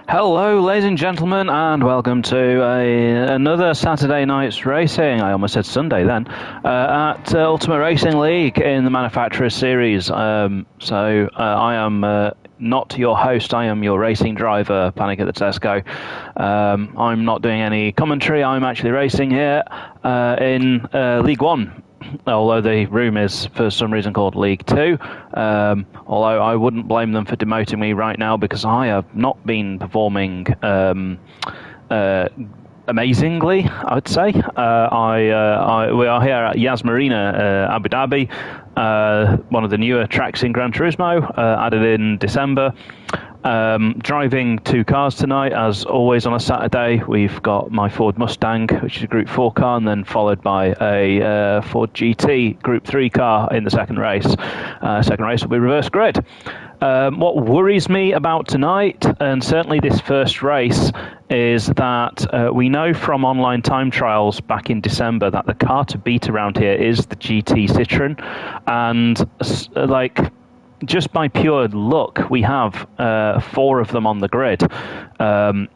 Hello, ladies and gentlemen, and welcome to another Saturday night's racing. I almost said Sunday then, at Ultimate Racing League in the Manufacturers Series. I am not your host, I am your racing driver, Panic at the Tesco. I'm not doing any commentary, I'm actually racing here in League One. Although the room is for some reason called League 2, although I wouldn't blame them for demoting me right now because I have not been performing amazingly, I would say. We are here at Yas Marina, Abu Dhabi, one of the newer tracks in Gran Turismo, added in December. Driving two cars tonight, as always on a Saturday. We've got my Ford Mustang, which is a Group 4 car, and then followed by a Ford GT Group 3 car in the second race. Second race will be reverse grid. What worries me about tonight, and certainly this first race, is that we know from online time trials back in December that the car to beat around here is the GT Citroen, and just by pure luck, we have four of them on the grid. And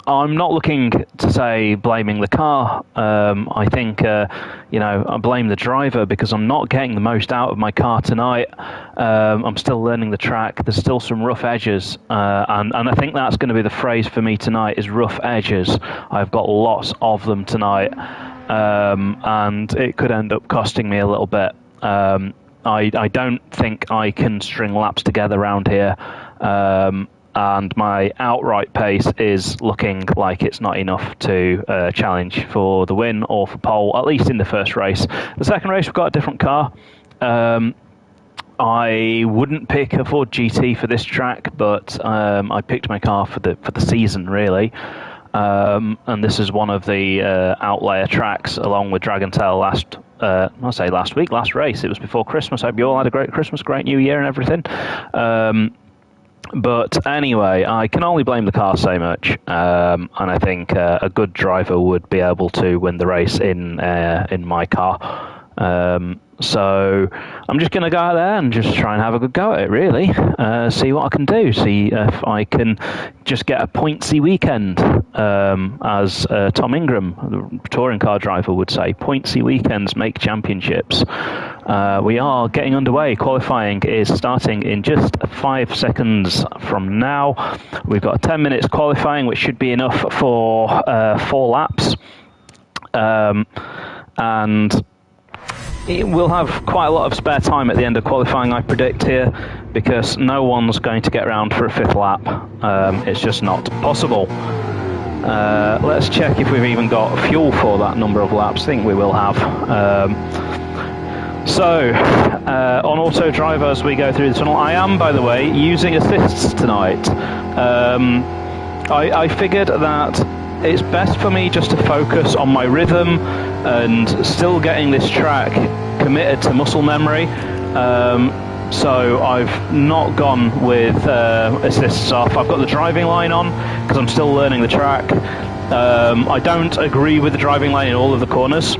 I'm not looking to say blaming the car. I think, I blame the driver because I'm not getting the most out of my car tonight. I'm still learning the track. There's still some rough edges. And I think that's going to be the phrase for me tonight is rough edges. I've got lots of them tonight. And it could end up costing me a little bit. I don't think I can string laps together around here, and my outright pace is looking like it's not enough to challenge for the win or for pole, at least in the first race. The second race, we've got a different car. I wouldn't pick a Ford GT for this track, but I picked my car for the season, really. And this is one of the outlier tracks, along with Dragon Tail last race. It was before Christmas. I hope you all had a great Christmas, great New Year and everything. But anyway, I can only blame the car so much. And I think a good driver would be able to win the race in my car. So I'm just going to go out there and just try and have a good go at it, really. See what I can do. See if I can just get a pointsy weekend, as Tom Ingram, the touring car driver, would say. Pointsy weekends make championships. We are getting underway. Qualifying is starting in just 5 seconds from now. We've got 10 minutes qualifying, which should be enough for 4 laps. And we'll have quite a lot of spare time at the end of qualifying, I predict here, because no one's going to get round for a 5th lap. It's just not possible. Let's check if we've even got fuel for that number of laps. I think we will have. On auto drive as we go through the tunnel, I am, by the way, using assists tonight. I figured that it's best for me just to focus on my rhythm and still getting this track committed to muscle memory. So I've not gone with assists off. I've got the driving line on because I'm still learning the track. I don't agree with the driving line in all of the corners.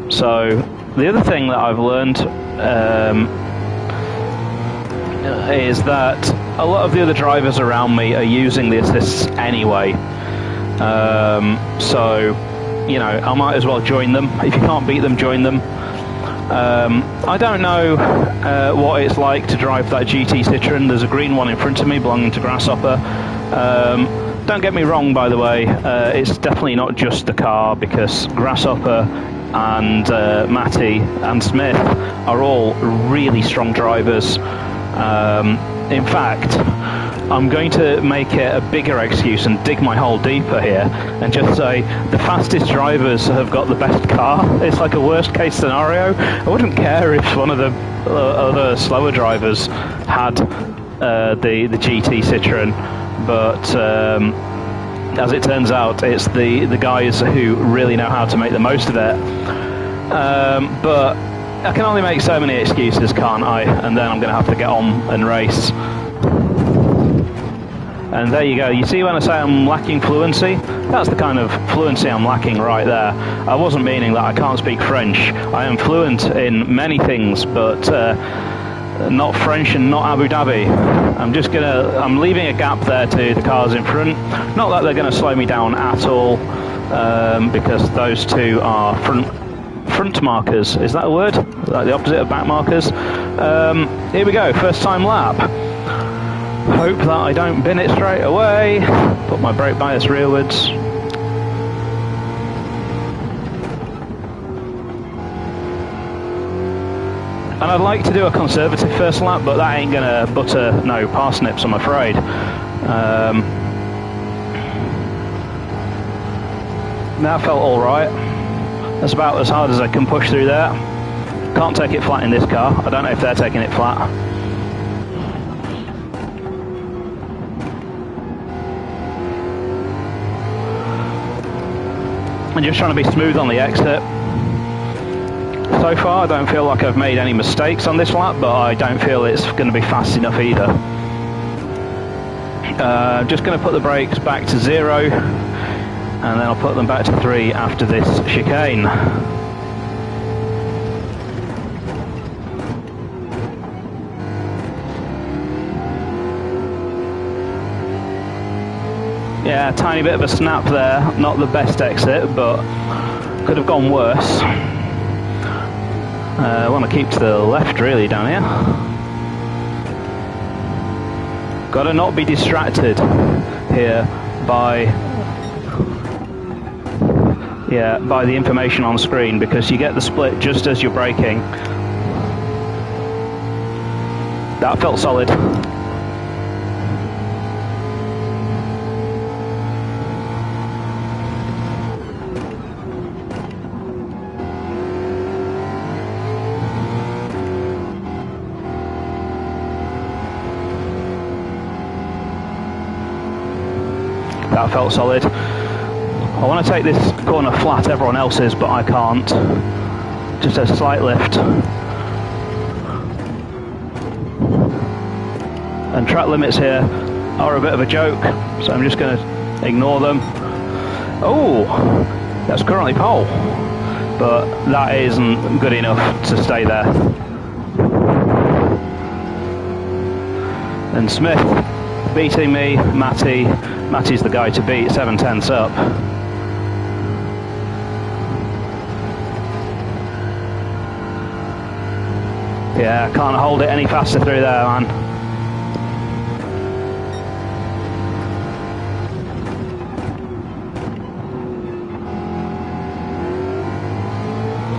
So the other thing that I've learned is that a lot of the other drivers around me are using the assists anyway. I might as well join them. If you can't beat them, join them. I don't know what it's like to drive that GT Citroen. There's a green one in front of me belonging to Grasshopper. Don't get me wrong, by the way, it's definitely not just the car, because Grasshopper and Matty and Smith are all really strong drivers. In fact, I'm going to make it a bigger excuse and dig my hole deeper here and just say the fastest drivers have got the best car. It's like a worst case scenario. I wouldn't care if one of the other slower drivers had the GT Citroen, but as it turns out, it's the guys who really know how to make the most of it. But I can only make so many excuses, can't I? And then I'm going to have to get on and race. And there you go. You see when I say I'm lacking fluency? That's the kind of fluency I'm lacking right there. I wasn't meaning that I can't speak French. I am fluent in many things, but not French and not Abu Dhabi. I'm leaving a gap there to the cars in front. Not that they're going to slow me down at all, because those two are front markers. Is that a word? Like the opposite of back markers? Here we go, first time lap. Hope that I don't bin it straight away. Put my brake bias rearwards. And I'd like to do a conservative first lap, but that ain't gonna butter no parsnips, I'm afraid. That felt alright. That's about as hard as I can push through there. Can't take it flat in this car. I don't know if they're taking it flat. I'm just trying to be smooth on the exit. So far I don't feel like I've made any mistakes on this lap, but I don't feel it's going to be fast enough either. Just going to put the brakes back to 0, and then I'll put them back to 3 after this chicane. Yeah, a tiny bit of a snap there, not the best exit, but could have gone worse. I want to keep to the left really down here. Got to not be distracted here by the information on screen, because you get the split just as you're braking. That felt solid. That felt solid. I want to take this corner flat, everyone else is, but I can't. Just a slight lift. And track limits here are a bit of a joke, so I'm just going to ignore them. Oh, that's currently pole, but that isn't good enough to stay there. And Smith beating me, Matty's the guy to beat, 7/10 up. Yeah, can't hold it any faster through there, man.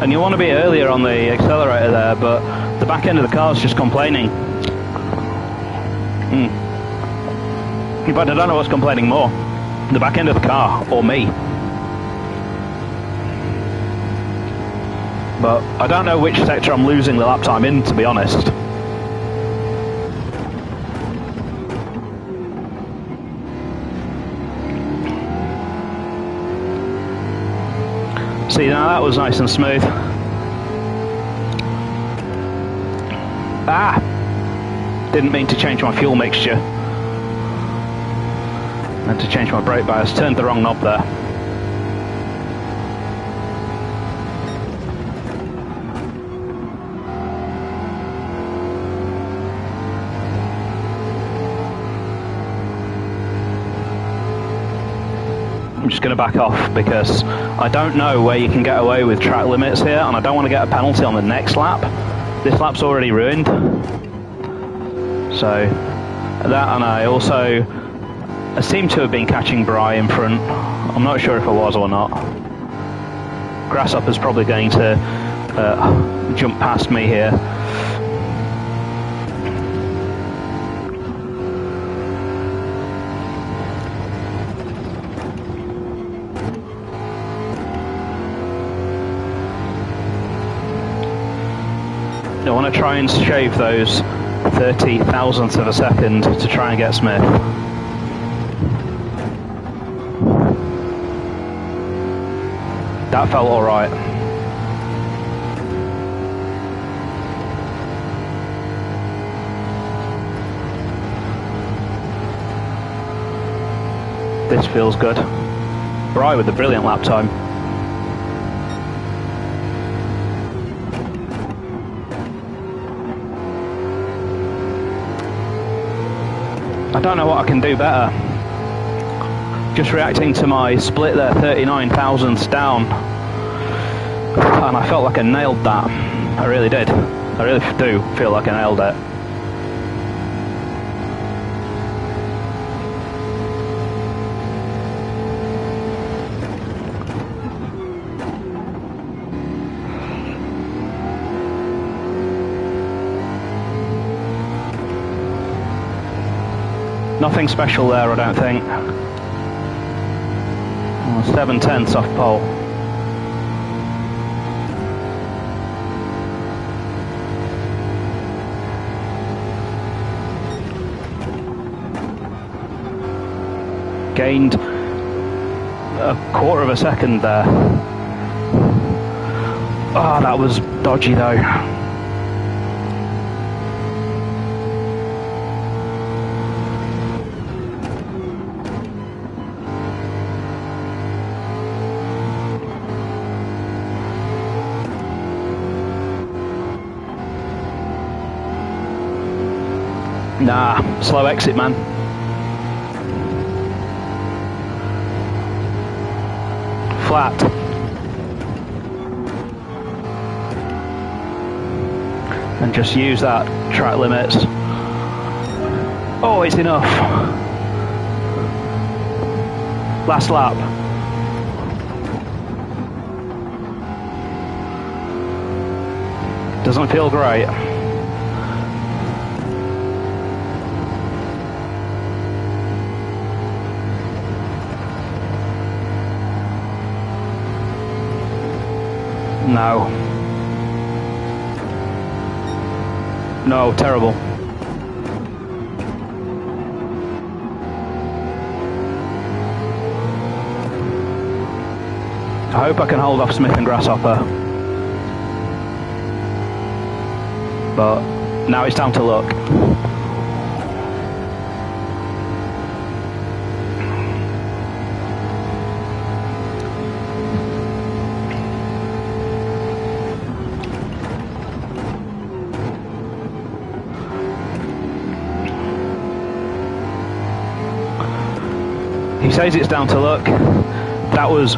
And you want to be earlier on the accelerator there, but the back end of the car's just complaining. But I don't know what's complaining more, the back end of the car or me. But I don't know which sector I'm losing the lap time in, to be honest. See, now that was nice and smooth. Ah! Didn't mean to change my fuel mixture. Meant to change my brake bias, turned the wrong knob there. I'm just going to back off because I don't know where you can get away with track limits here, and I don't want to get a penalty on the next lap. This lap's already ruined. So, that, and I seem to have been catching Bry in front. I'm not sure if I was or not. Grasshopper's probably going to jump past me here. I want to try and shave those 30 thousandths of a second to try and get Smith. That felt alright. This feels good. Bry with a brilliant lap time. I don't know what I can do better. Just reacting to my split there, 39 thousandths down, and I felt like I nailed that. I really did. I really do feel like I nailed it. Nothing special there, I don't think. 7/10 off pole. Gained a quarter of a second there. Oh, that was dodgy though. Nah, slow exit, man. Flat. And just use that track limits. Oh, it's enough. Last lap. Doesn't feel great. No. No, terrible. I hope I can hold off Smith and Grasshopper. But now it's time to look. He says it's down to luck. That was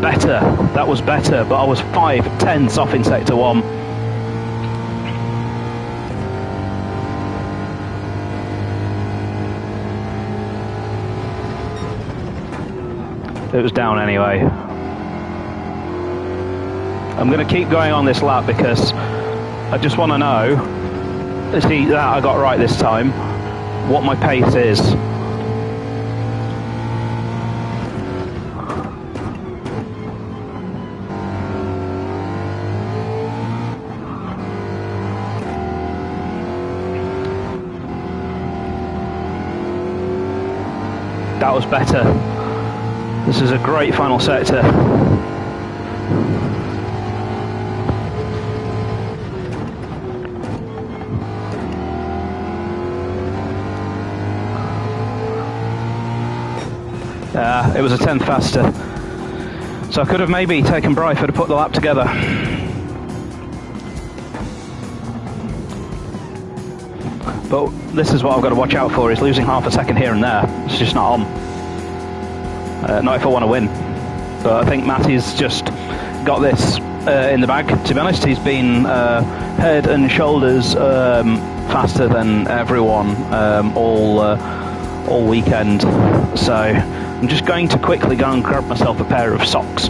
better. That was better, but I was 5/10 off in sector 1. It was down anyway. I'm going to keep going on this lap because I just want to know, see that I got right this time, what my pace is. That was better. This is a great final sector. It was a 10th faster. So I could have maybe taken Bryford to put the lap together. But this is what I've got to watch out for, is losing half a second here and there. It's just not on. Not if I want to win. But I think Matty's just got this in the bag, to be honest. He's been head and shoulders faster than everyone all weekend. So I'm just going to quickly go and grab myself a pair of socks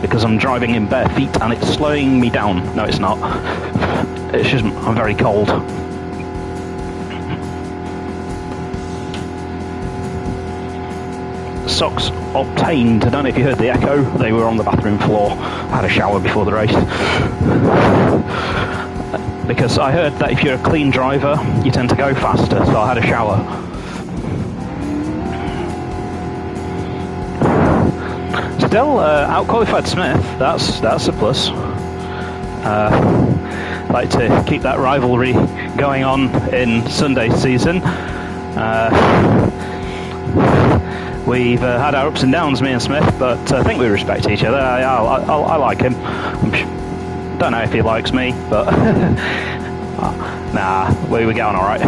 because I'm driving in bare feet and it's slowing me down. No, it's not. It's just I'm very cold. Socks obtained. I don't know if you heard the echo. They were on the bathroom floor. I had a shower before the race. Because I heard that if you're a clean driver, you tend to go faster, so I had a shower. Still out-qualified Smith. That's a plus. Like to keep that rivalry going on in Sunday's season. We've had our ups and downs, me and Smith, but I think we respect each other. I like him. Don't know if he likes me, but Nah, we were getting all right.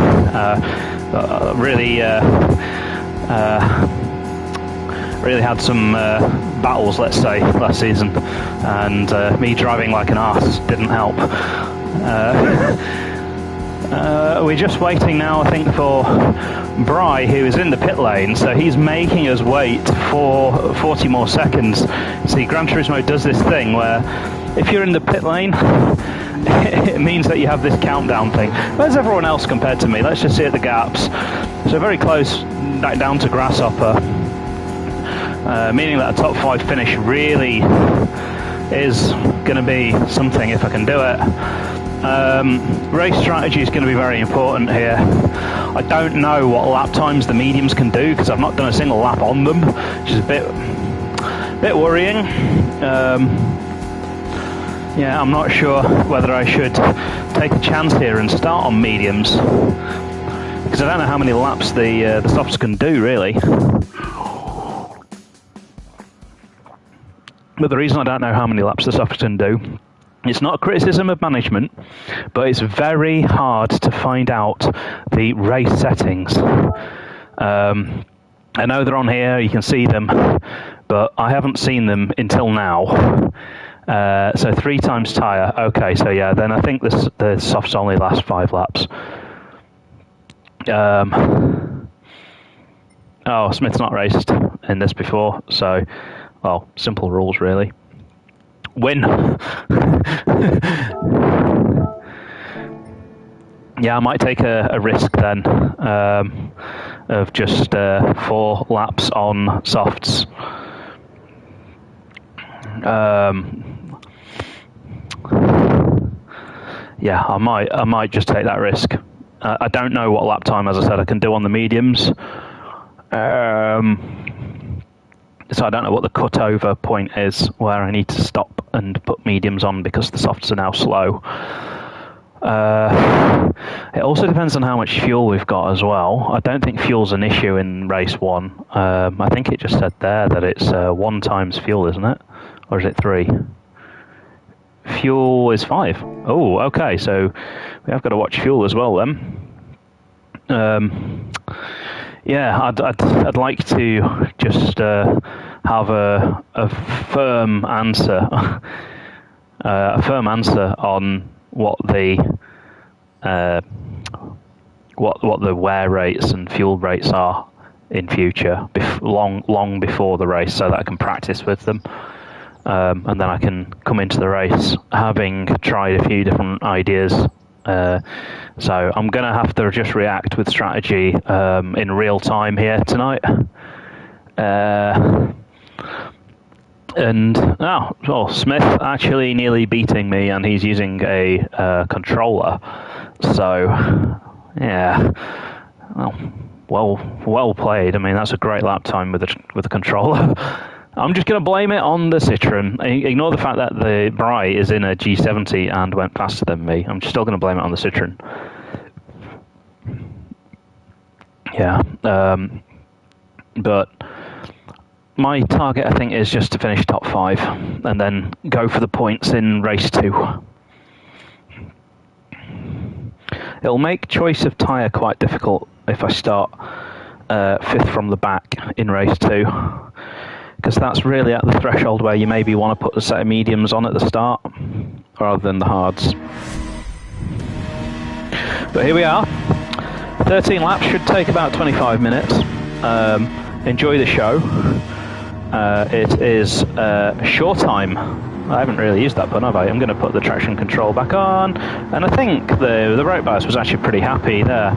Really had some battles, let's say, last season, and me driving like an arse didn't help. We're just waiting now, I think, for Bry, who is in the pit lane, so he's making us wait for 40 more seconds. See, Gran Turismo does this thing where if you're in the pit lane, it means that you have this countdown thing. Where's everyone else compared to me? Let's just see at the gaps. So very close, back down to Grasshopper, meaning that a top 5 finish really is going to be something if I can do it. Race strategy is going to be very important here. I don't know what lap times the mediums can do because I've not done a single lap on them, which is a bit worrying. Yeah, I'm not sure whether I should take a chance here and start on mediums because I don't know how many laps the softs can do really. But the reason I don't know how many laps the softs can do, it's not a criticism of management, but it's very hard to find out the race settings. I know they're on here, you can see them, but I haven't seen them until now. So 3 times tyre, okay, so yeah, then I think the softs only last 5 laps. Oh, Smith's not raced in this before, so, well, simple rules really. Win. Yeah, I might take a risk then of just 4 laps on softs. Yeah, I might just take that risk. I don't know what lap time, as I said, I can do on the mediums. So I don't know what the cutover point is where I need to stop and put mediums on because the softs are now slow. It also depends on how much fuel we've got as well. I don't think fuel's an issue in race 1. I think it just said there that it's 1 times fuel, isn't it? Or is it 3? Fuel is 5. Oh, okay, so we have got to watch fuel as well then. Yeah, I'd like to just have a firm answer, on what the wear rates and fuel rates are in future, long before the race, so that I can practice with them, and then I can come into the race having tried a few different ideas. So I'm going to have to just react with strategy in real time here tonight. Smith actually nearly beating me, and he's using a controller. So, yeah, well played. I mean, that's a great lap time with a controller. I'm just going to blame it on the Citroen. Ignore the fact that the Bry is in a G70 and went faster than me. I'm still going to blame it on the Citroen. Yeah, but my target, I think, is just to finish top 5 and then go for the points in race 2. It'll make choice of tyre quite difficult if I start 5th from the back in race 2. Because that's really at the threshold where you maybe want to put a set of mediums on at the start, rather than the hards. But here we are. 13 laps should take about 25 minutes. Enjoy the show. It is short time. I haven't really used that pun, have I? I'm going to put the traction control back on. And I think the road bias was actually pretty happy there.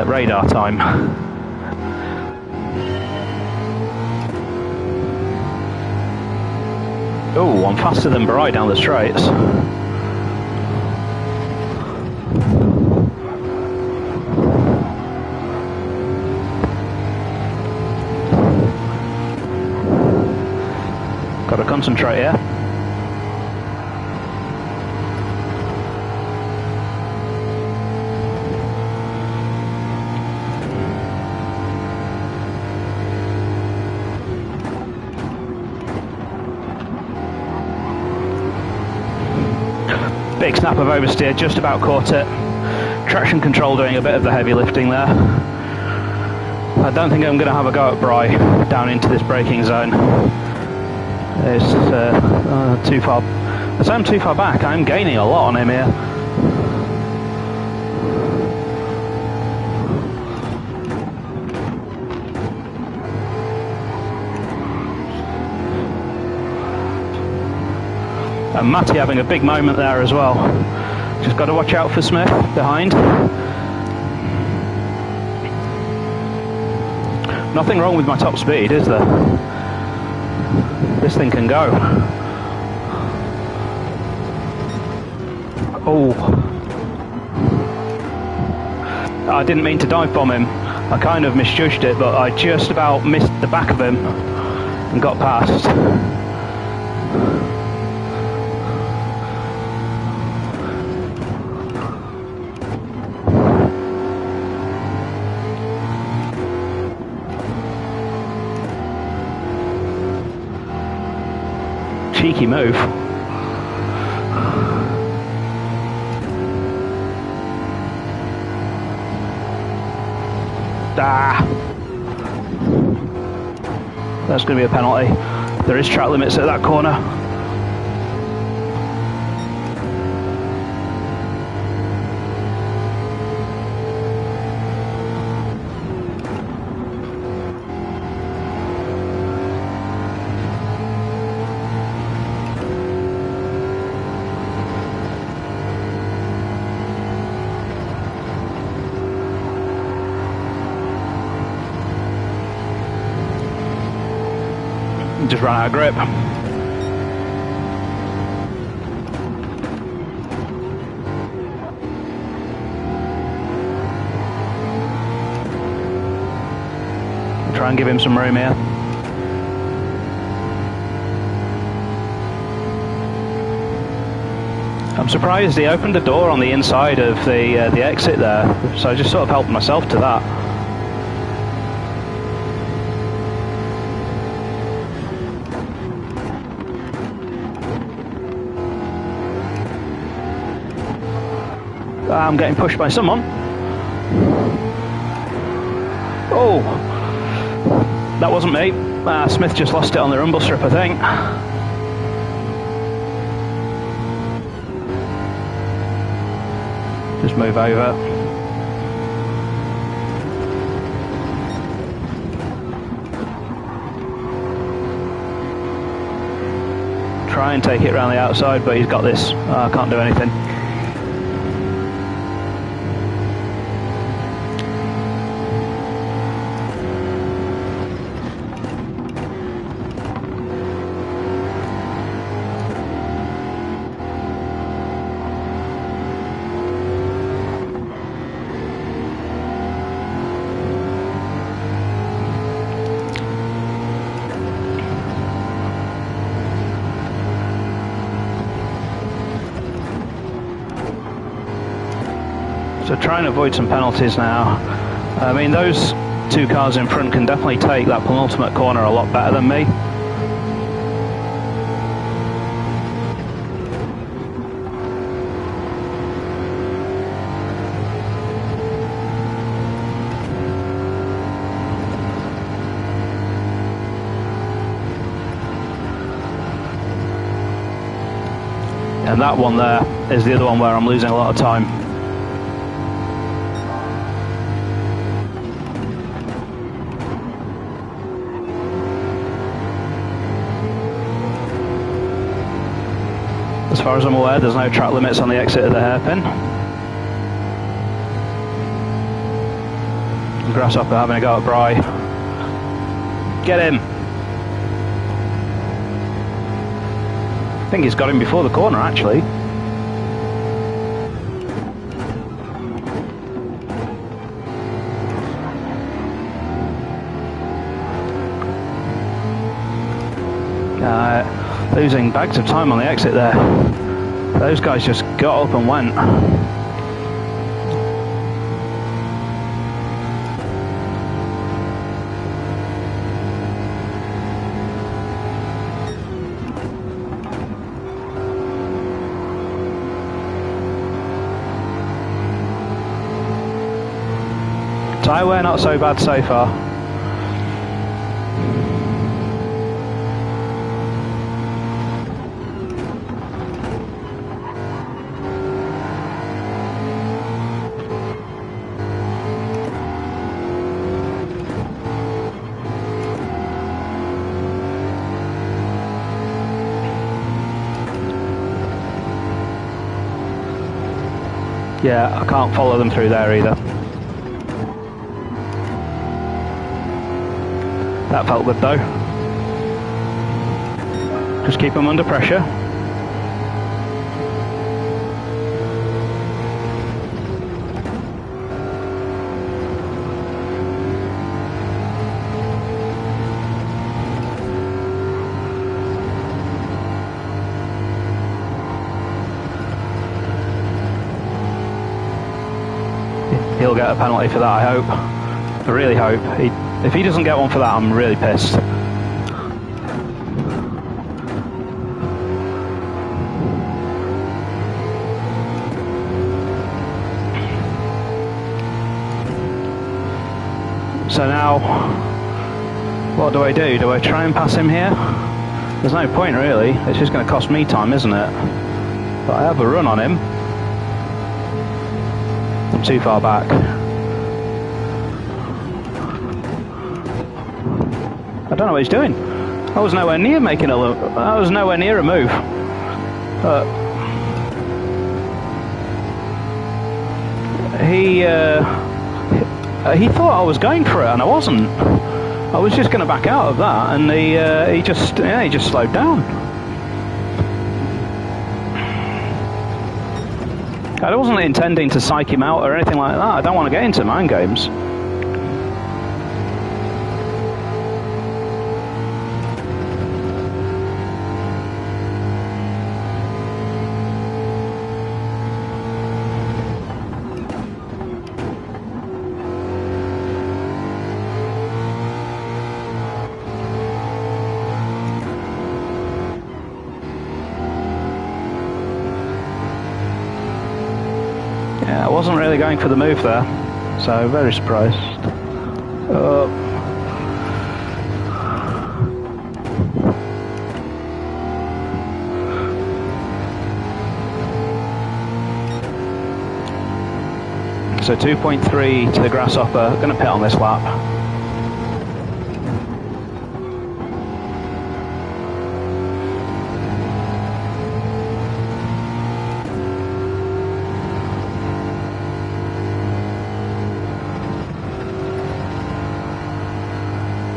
Radar time. Oh, I'm faster than Bry down the straights. Got to concentrate here. Big snap of oversteer, just about caught it. Traction control doing a bit of the heavy lifting there. I don't think I'm going to have a go at Bry down into this braking zone. It's too far. As I'm too far back, I'm gaining a lot on him here. And Matty having a big moment there as well. Just got to watch out for Smith behind. Nothing wrong with my top speed, is there? This thing can go. Oh. I didn't mean to dive bomb him. I kind of misjudged it, but I just about missed the back of him and got past. Cheeky move. That's going to be a penalty. There is track limits at that corner. Just ran out of grip. Try and give him some room here. I'm surprised he opened the door on the inside of the exit there, so I just sort of helped myself to that. I'm getting pushed by someone. Oh, that wasn't me. Smith just lost it on the rumble strip, I think. Just move over. Try and take it around the outside, but he's got this. I can't do anything. So try and avoid some penalties now. I mean, those two cars in front can definitely take that penultimate corner a lot better than me. And that one there is the other one where I'm losing a lot of time. As far as I'm aware, there's no track limits on the exit of the hairpin. Grasshopper having a go at Bry. Get him! I think he's got him before the corner, actually. Losing bags of time on the exit there. Those guys just got up and went. Tyre wear not so bad so far. Yeah, I can't follow them through there either. That felt good though. Just keep them under pressure. He'll get a penalty for that, I hope. I really hope. If he doesn't get one for that, I'm really pissed. So now, what do I do? Do I try and pass him here? There's no point really. It's just going to cost me time, isn't it? But I have a run on him. I'm too far back. I don't know what he's doing. I was nowhere near making a look. I was nowhere near a move. He thought I was going for it, and I wasn't. I was just going to back out of that, and he just slowed down. I wasn't intending to psych him out or anything like that. I don't want to get into mind games. Yeah, I wasn't really going for the move there, so very surprised. So 2.3 to the Grasshopper, going to pit on this lap.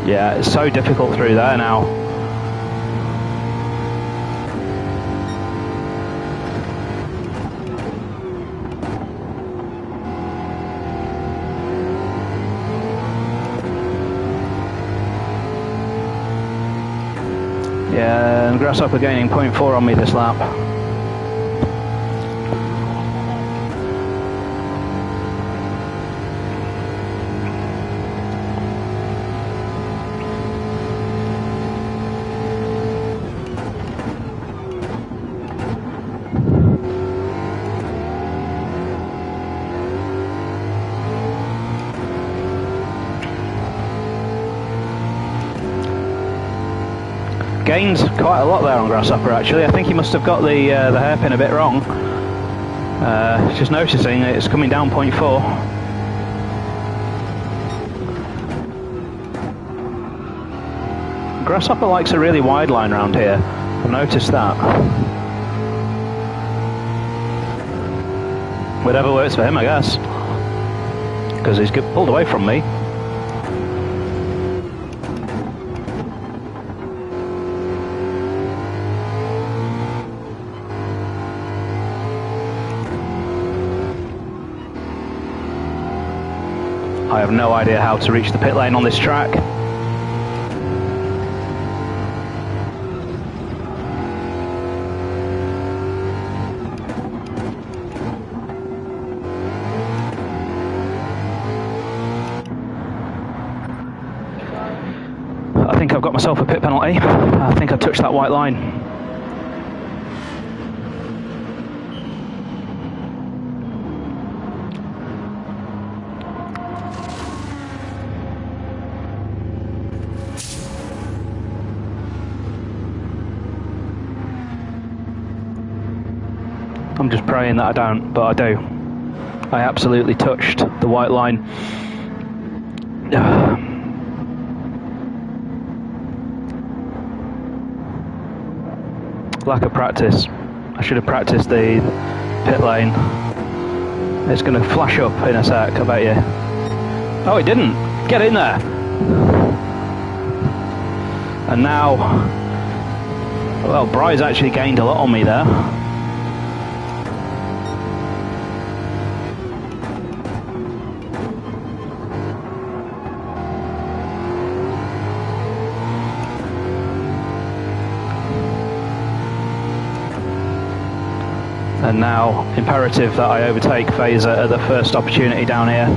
Yeah, it's so difficult through there now. Yeah, and Grasshopper gaining 0.4 on me this lap. Gained quite a lot there on Grasshopper actually. I think he must have got the hairpin a bit wrong. Just noticing it's coming down 0.4. Grasshopper likes a really wide line around here. I've noticed that. Whatever works for him, I guess. Because he's pulled away from me. I have no idea how to reach the pit lane on this track. I think I've got myself a pit penalty. I think I touched that white line. I'm just praying that I don't, but I do. I absolutely touched the white line. Lack of practice. I should have practiced the pit lane. It's going to flash up in a sec, I bet you. Oh, it didn't. Get in there. And now, well, Bry's actually gained a lot on me there. And now, imperative that I overtake Phaser at the first opportunity down here.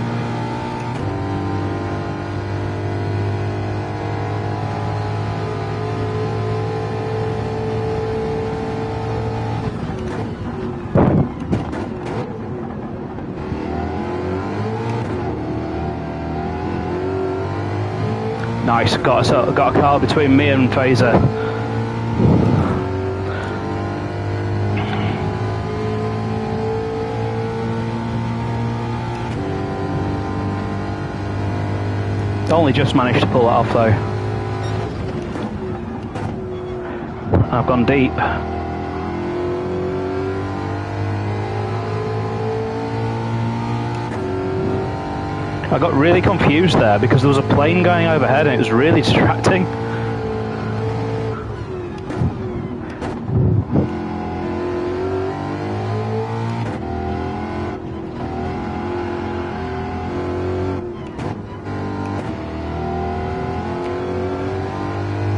Nice, got a car between me and Phaser. Only just managed to pull that off though. I've gone deep. I got really confused there because there was a plane going overhead and it was really distracting.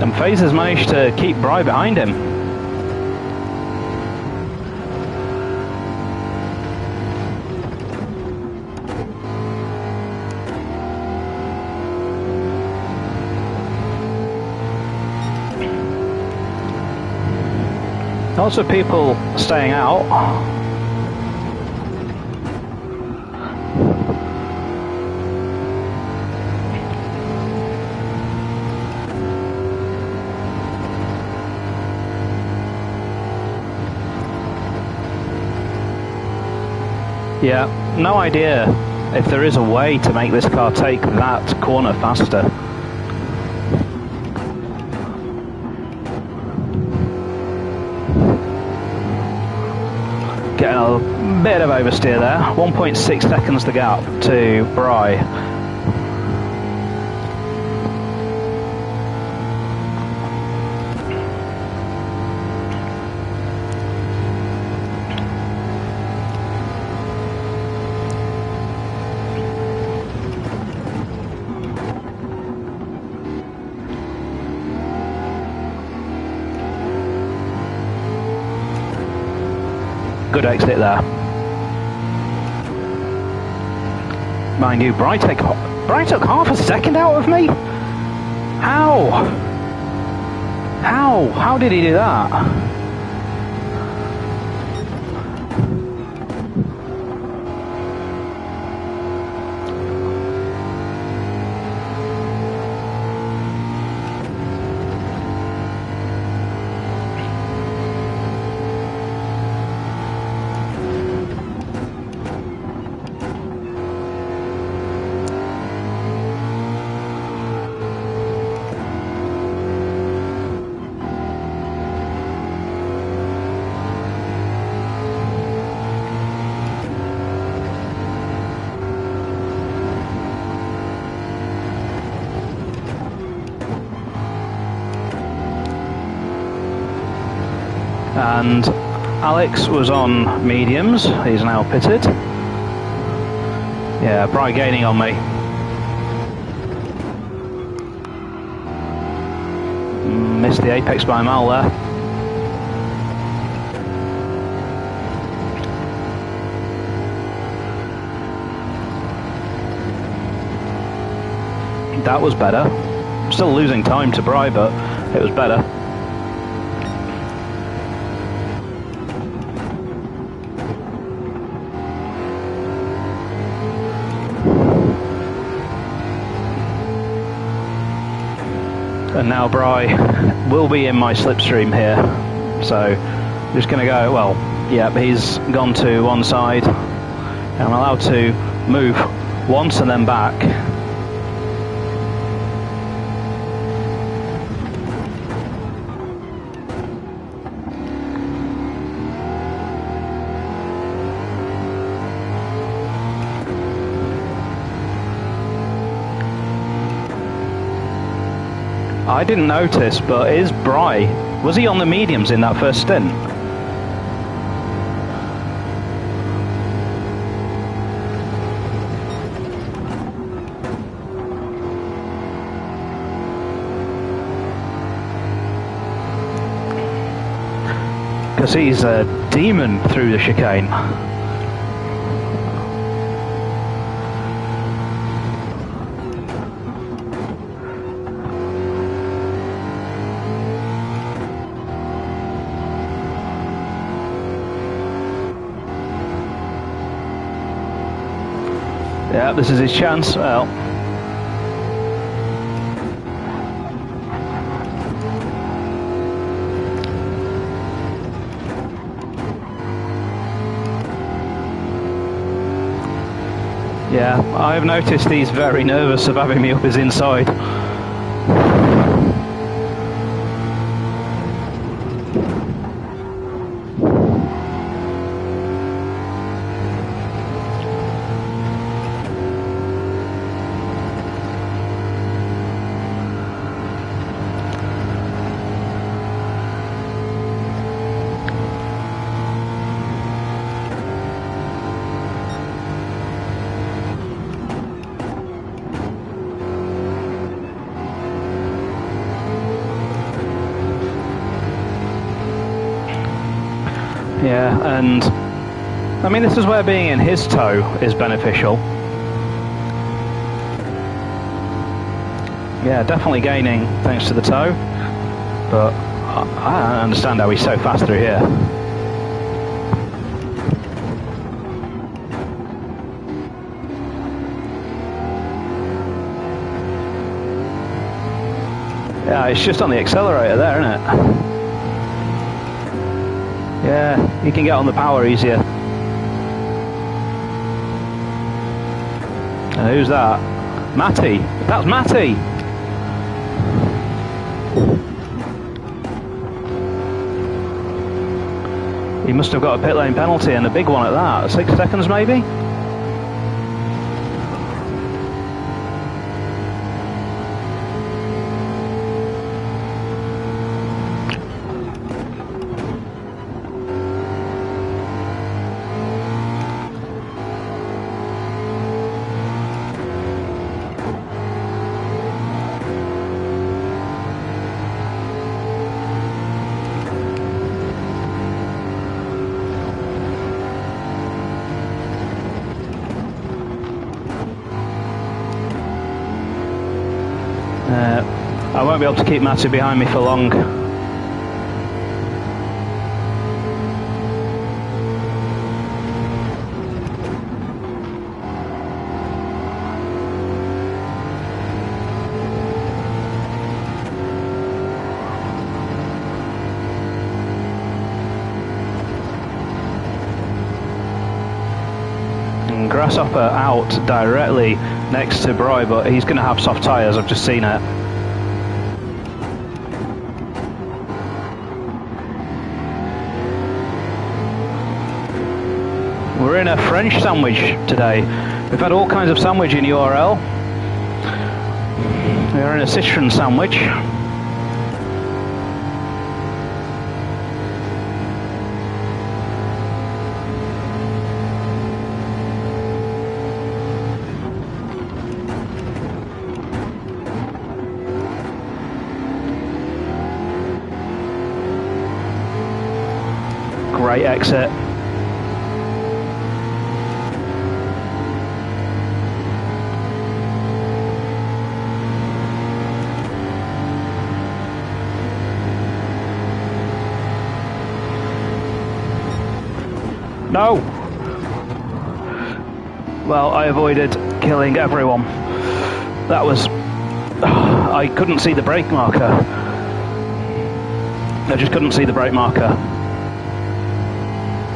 And Phaser's managed to keep Bry behind him. Lots of people staying out. Yeah, no idea if there is a way to make this car take that corner faster. Getting a bit of oversteer there. 1.6 seconds the gap to Bry. Good exit there. Mind you, Bry took half a second out of me? How? How did he do that? And Alex was on mediums, he's now pitted. Yeah, Bry gaining on me. Missed the apex by a mile there. That was better. Still losing time to Bry, but it was better. And now Bry will be in my slipstream here, so I'm just going to go, well, Yep, he's gone to one side. I'm allowed to move once and then back. I didn't notice, but is Bry, was he on the mediums in that first stint? Because he's a demon through the chicane. Yeah, this is his chance. Well, yeah, I've noticed he's very nervous of having me up his inside. Yeah, and I mean, this is where being in his tow is beneficial. Yeah, definitely gaining thanks to the tow, but I don't understand how he's so fast through here. Yeah, it's just on the accelerator there, isn't it? Yeah, you can get on the power easier. And who's that? Matty. That's Matty. He must have got a pit lane penalty, and a big one at that. 6 seconds maybe? I won't be able to keep Matty behind me for long. And Grasshopper out directly next to Bry, but he's going to have soft tyres, I've just seen it. We're in a French sandwich today. We've had all kinds of sandwich in URL. We're in a Citroen sandwich. Great exit. No! Well, I avoided killing everyone. That was... I couldn't see the brake marker. I just couldn't see the brake marker.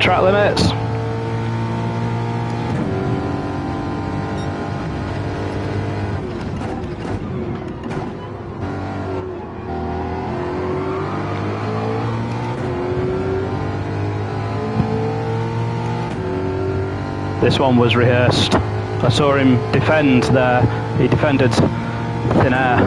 Track limits. This one was rehearsed. I saw him defend there. He defended thin air.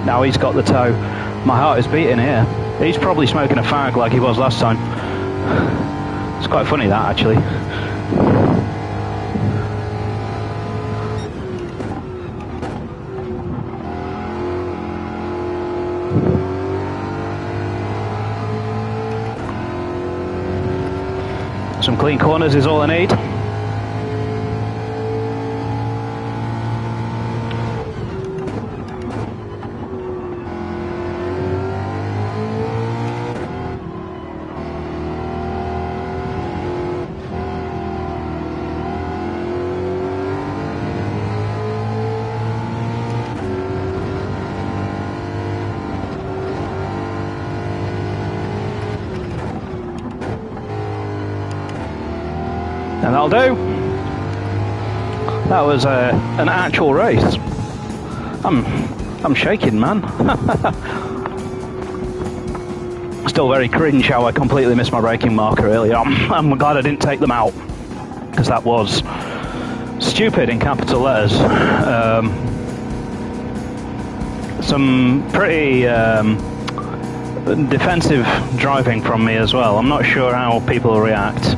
Now he's got the toe. My heart is beating here. He's probably smoking a fag like he was last time. It's quite funny that, actually. Some clean corners is all I need. And that'll do. That was an actual race. I'm shaking, man. Still very cringe how I completely missed my braking marker earlier. I'm glad I didn't take them out, because that was stupid in capital letters. Some pretty defensive driving from me as well. I'm not sure how people react.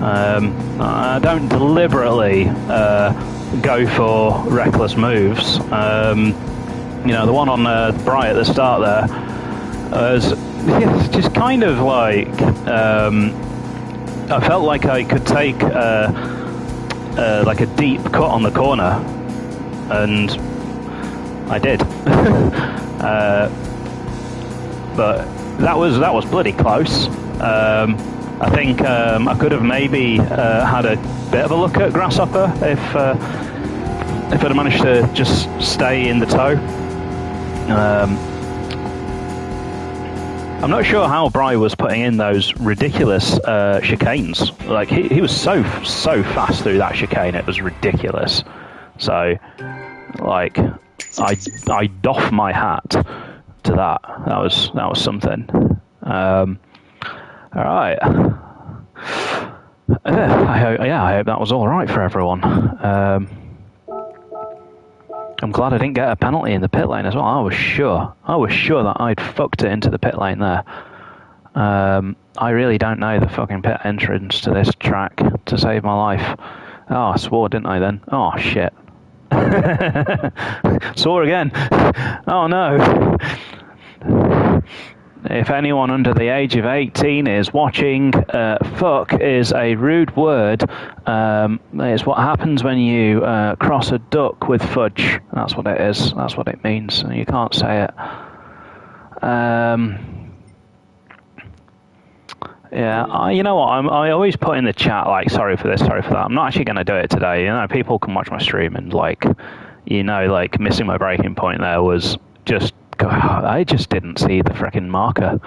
I don't deliberately go for reckless moves. You know, the one on Bright at the start there was just kind of like I felt like I could take like a deep cut on the corner, and I did. But that was bloody close. I think I could have maybe had a bit of a look at Grasshopper if I'd have managed to just stay in the toe. I'm not sure how Bry was putting in those ridiculous chicanes. Like he was so fast through that chicane, it was ridiculous. So, like, I doff my hat to that. That was something. All right. I hope that was all right for everyone. I'm glad I didn't get a penalty in the pit lane as well. I was sure that I'd fucked it into the pit lane there. I really don't know the fucking pit entrance to this track to save my life. Oh, I swore, didn't I then? Oh, shit. Swore again. Oh, no. If anyone under the age of 18 is watching, fuck is a rude word. It's what happens when you cross a duck with fudge. That's what it is. That's what it means. You can't say it. Yeah, you know what? I always put in the chat, like, sorry for this, sorry for that. I'm not actually going to do it today. You know, people can watch my stream and, like, you know, like, missing my breaking point there was just... I just didn't see the frickin' marker.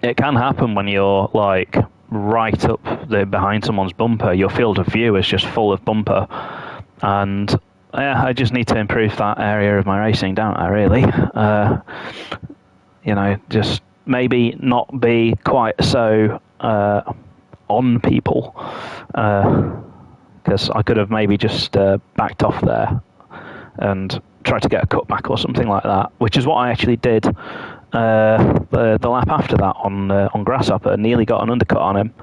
It can happen when you're like right up behind someone's bumper. Your field of view is just full of bumper, and yeah, I just need to improve that area of my racing, don't I? Really, you know, just maybe not be quite so on people, because I could have maybe just backed off there and try to get a cutback or something like that, which is what I actually did the lap after that on Grasshopper. Nearly got an undercut on him.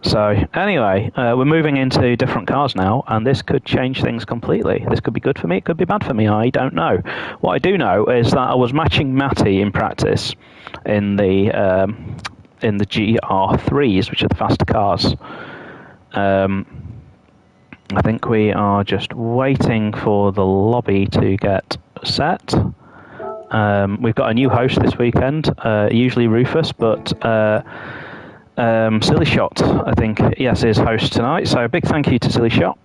So anyway, we're moving into different cars now, and this could change things completely. This could be good for me, it could be bad for me, I don't know. What I do know is that I was matching Matty in practice in the GR3s, which are the faster cars. I think we are just waiting for the lobby to get set. We've got a new host this weekend, usually Rufus, but Silly Shot, I think, yes, is host tonight. So a big thank you to Silly Shot.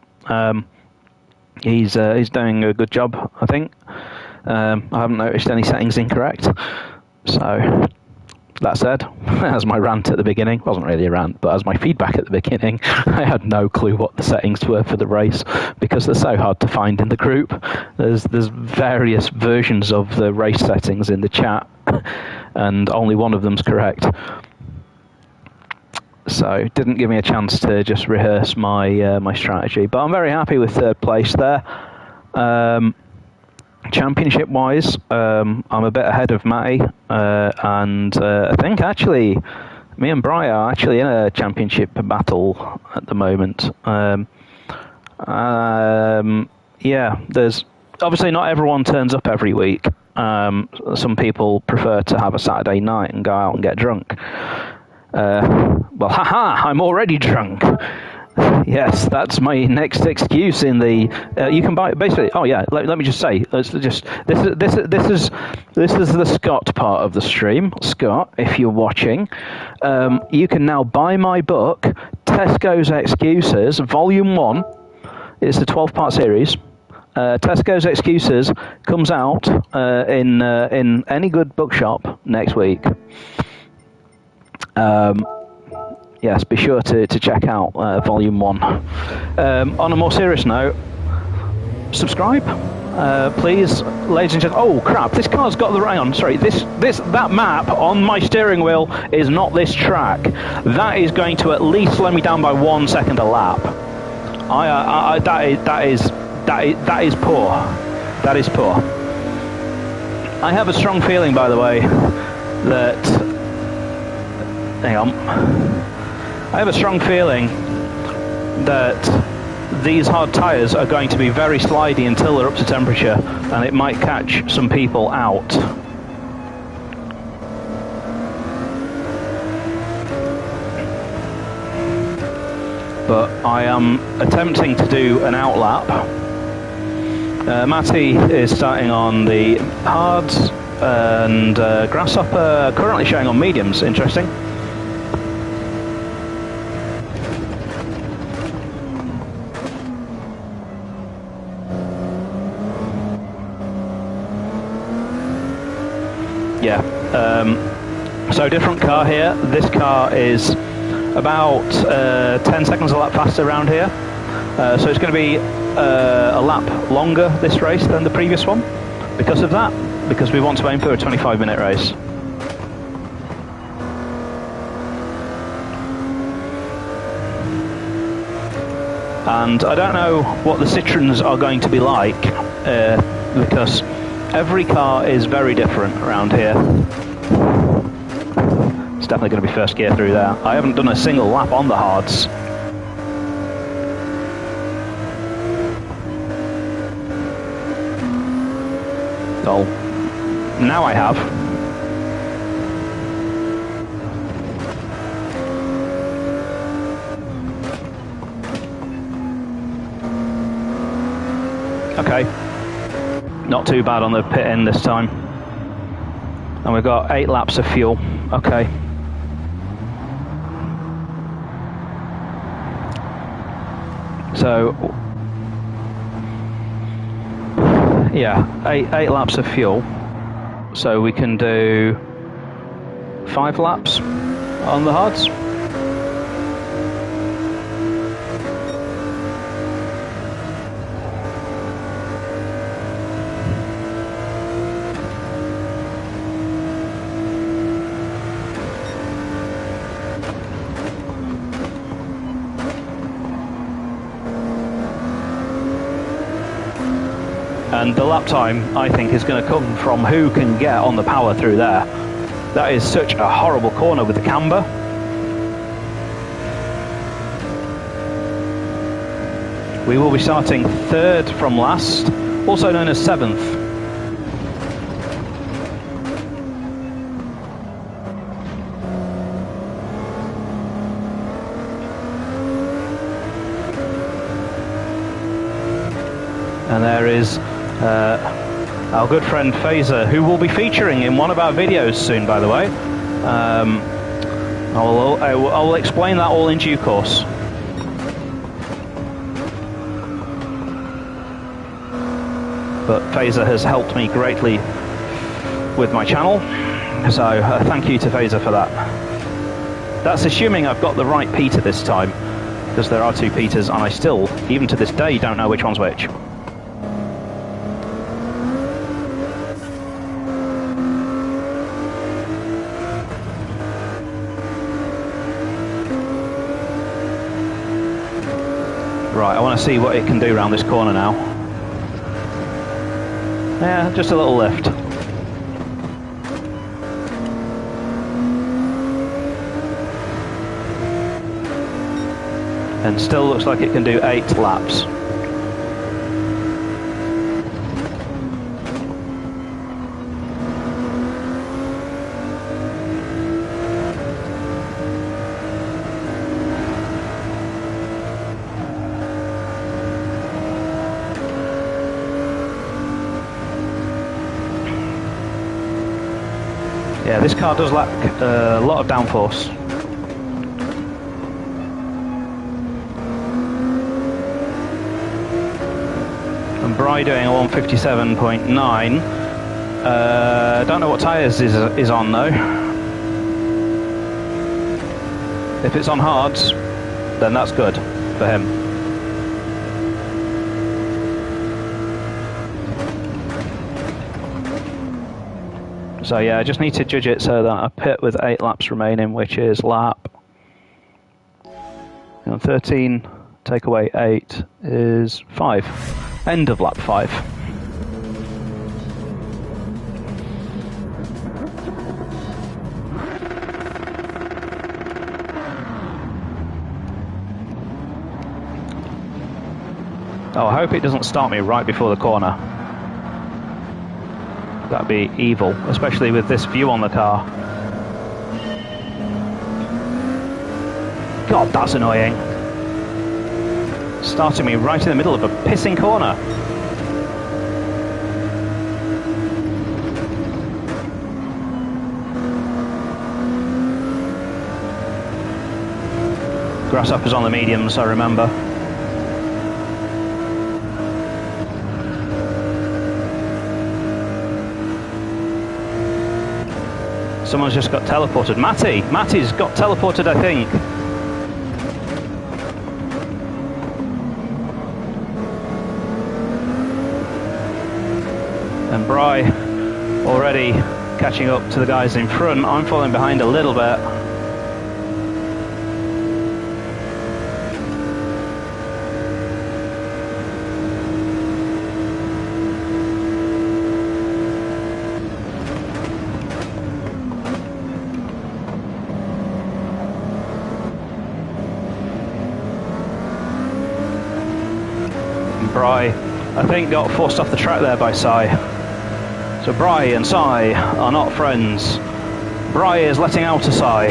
He's doing a good job, I think. I haven't noticed any settings incorrect. So that said, as my rant at the beginning, wasn't really a rant, but as my feedback at the beginning, I had no clue what the settings were for the race because they're so hard to find in the group. There's various versions of the race settings in the chat, and only one of them's correct. So it didn't give me a chance to just rehearse my strategy, but I'm very happy with third place there. Championship-wise, I'm a bit ahead of Matty, and I think actually me and Bri are actually in a championship battle at the moment. Yeah, there's obviously not everyone turns up every week. Some people prefer to have a Saturday night and go out and get drunk. Well, haha, I'm already drunk. Yes, that's my next excuse in the. You can buy basically. Oh yeah, let me just say. This is the Scott part of the stream. Scott, if you're watching, you can now buy my book, Tesco's Excuses, Volume 1. It's a 12-part series. Tesco's Excuses comes out in any good bookshop next week. Yes, be sure to check out Volume 1. On a more serious note, subscribe, please, ladies and gentlemen. Oh crap! This car's got the hang on. Sorry, that map on my steering wheel is not this track. That is going to at least slow me down by 1 second a lap. That is poor. That is poor. I have a strong feeling, by the way, that. Hang on. I have a strong feeling that these hard tyres are going to be very slidey until they're up to temperature, and it might catch some people out. But I am attempting to do an outlap. Matty is starting on the hards, and Grasshopper currently showing on mediums. Interesting. Yeah, so different car here. This car is about 10 seconds a lap faster around here. So it's going to be a lap longer this race than the previous one because of that, because we want to aim for a 25-minute race. And I don't know what the Citroens are going to be like because every car is very different around here. It's definitely going to be first gear through there. I haven't done a single lap on the hards. So now I have. Okay. Not too bad on the pit end this time. And we've got 8 laps of fuel. Okay. So, yeah, 8 laps of fuel. So we can do 5 laps on the hards. And the lap time, I think, is going to come from who can get on the power through there. That is such a horrible corner with the camber. We will be starting 3rd from last, also known as 7th. And there is our good friend Phaser, who will be featuring in one of our videos soon, by the way. I will explain that all in due course. But Phaser has helped me greatly with my channel, so thank you to Phaser for that. That's assuming I've got the right Peter this time, because there are two Peters, and I still, even to this day, don't know which one's which. Right, I want to see what it can do around this corner now. Yeah, just a little lift. And still looks like it can do 8 laps. Yeah, this car does lack a lot of downforce. And Bry doing a 157.9. Don't know what tyres is on though. If it's on hards, then that's good for him. So yeah, I just need to judge it so that I pit with 8 laps remaining, which is lap 13, take away 8 is 5. End of lap 5. Oh, I hope it doesn't start me right before the corner. That'd be evil, especially with this view on the car. God, that's annoying. Starting me right in the middle of a pissing corner. Grasshopper's on the mediums, I remember. Someone's just got teleported. Matty's got teleported, I think. And Bry already catching up to the guys in front. I'm falling behind a little bit. Bry, I think, got forced off the track there by Sai. So Bry and Sai are not friends. Bry is letting out a sigh.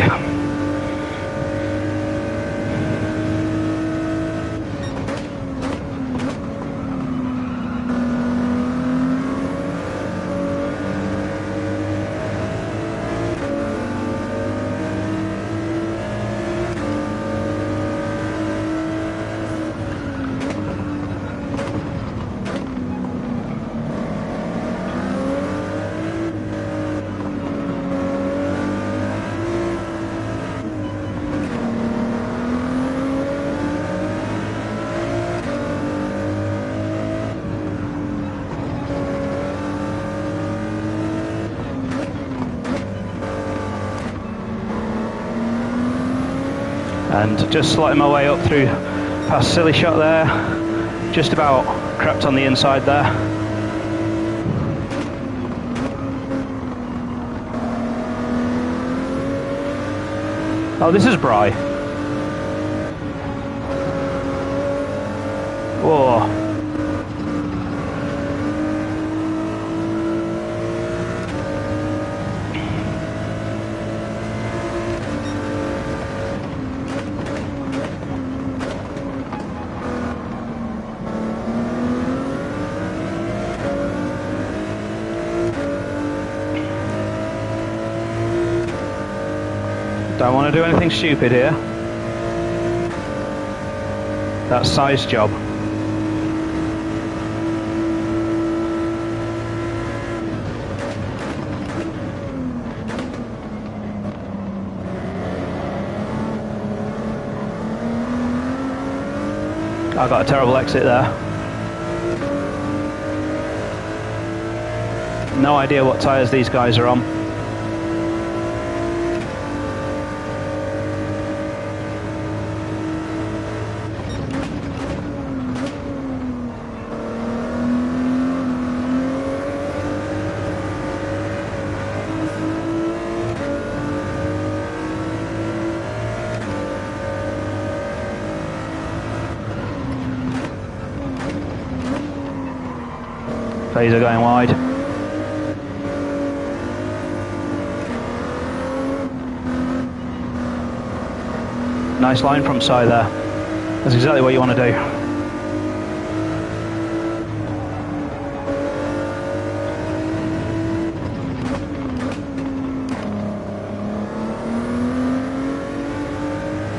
And just sliding my way up through past Silly Shot there, just about crept on the inside there. Oh, this is Bry. Whoa. Don't want to do anything stupid here. That's size job. I got a terrible exit there. No idea what tyres these guys are on. Phaser going wide. Nice line from Si there. That's exactly what you want to do.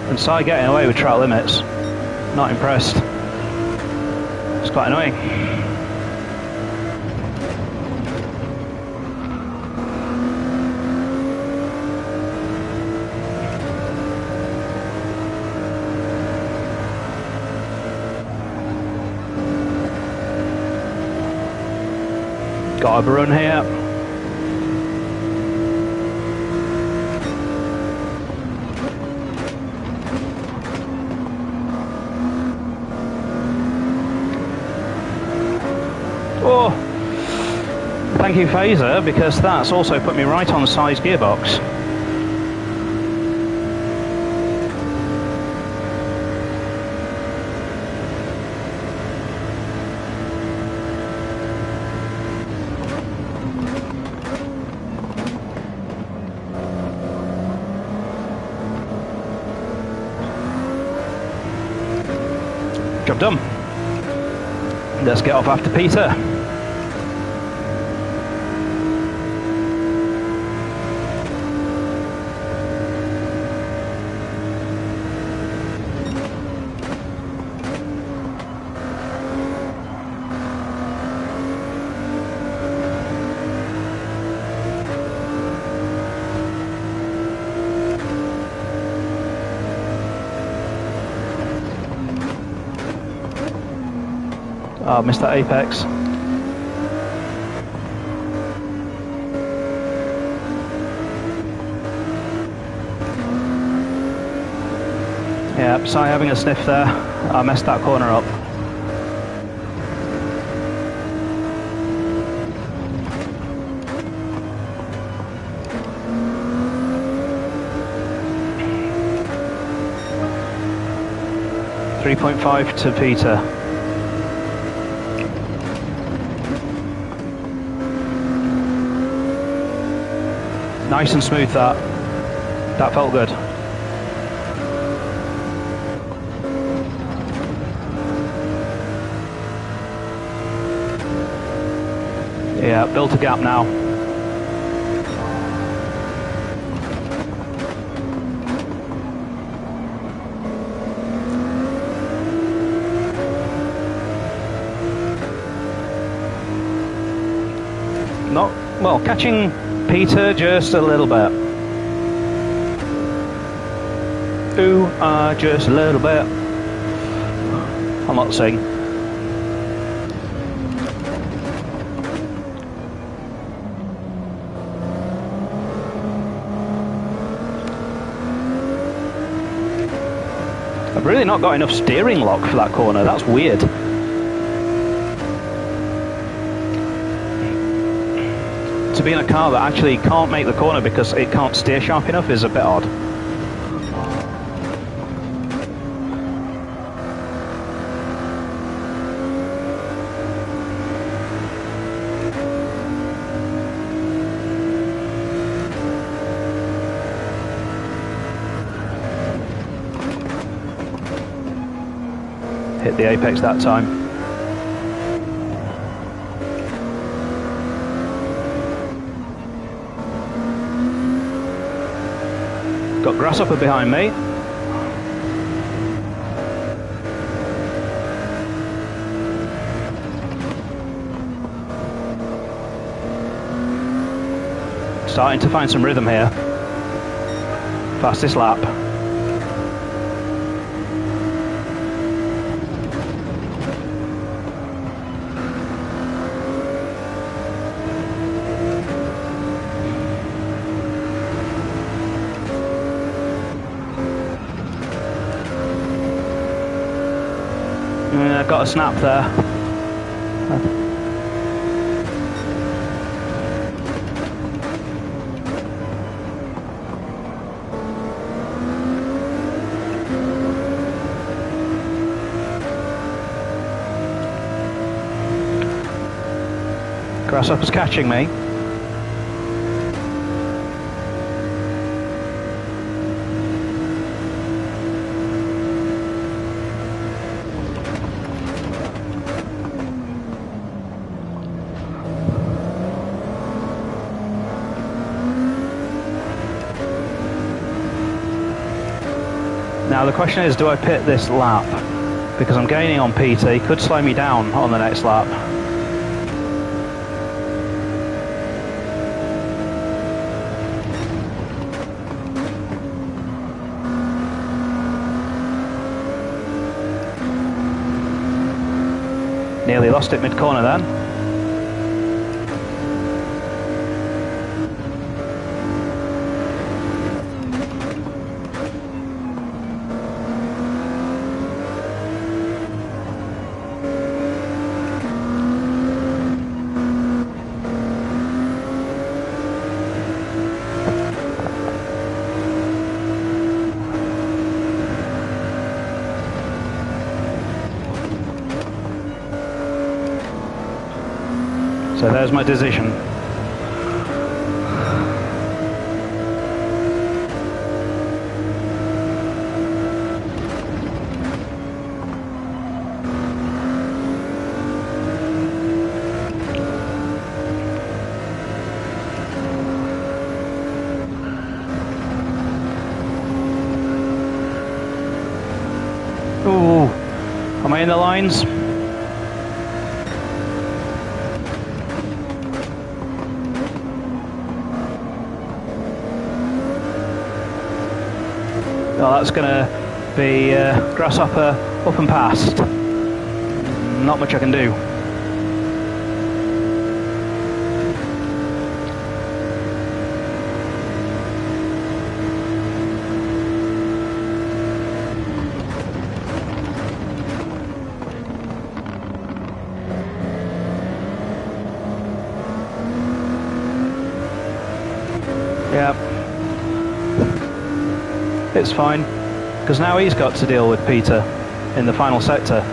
And Si getting away with track limits. Not impressed. It's quite annoying. Got a run here. Oh, thank you, Phaser, because that's also put me right on the size gearbox. Job done. Let's get off after Peter. Oh, missed that apex. Yeah, Si having a sniff there. I messed that corner up. .5 to Peter. Nice and smooth that. That felt good. Yeah, built a gap now. Not, well, catching Peter just a little bit. Ooh, just a little bit. I'm not saying. I've really not got enough steering lock for that corner. That's weird. To be in a car that actually can't make the corner because it can't steer sharp enough is a bit odd. Hit the apex that time. Got Grasshopper behind me. Starting to find some rhythm here. Fastest lap. Got a snap there. Grasshopper's catching me. Now the question is, do I pit this lap? Because I'm gaining on Peter, he could slow me down on the next lap. Nearly lost it mid-corner then. So there's my decision. Ooh, am I in the lines? Well, that's going to be Grasshopper up and past. Not much I can do. Yeah. It's fine, because now he's got to deal with Peter in the final sector.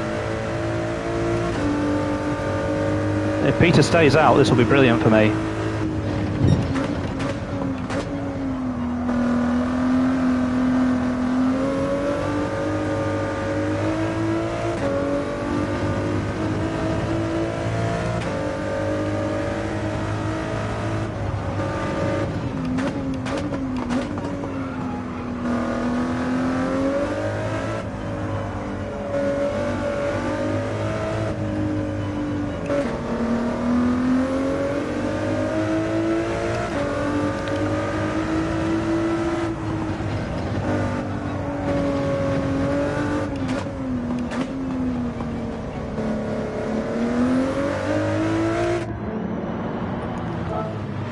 If Peter stays out, this will be brilliant for me.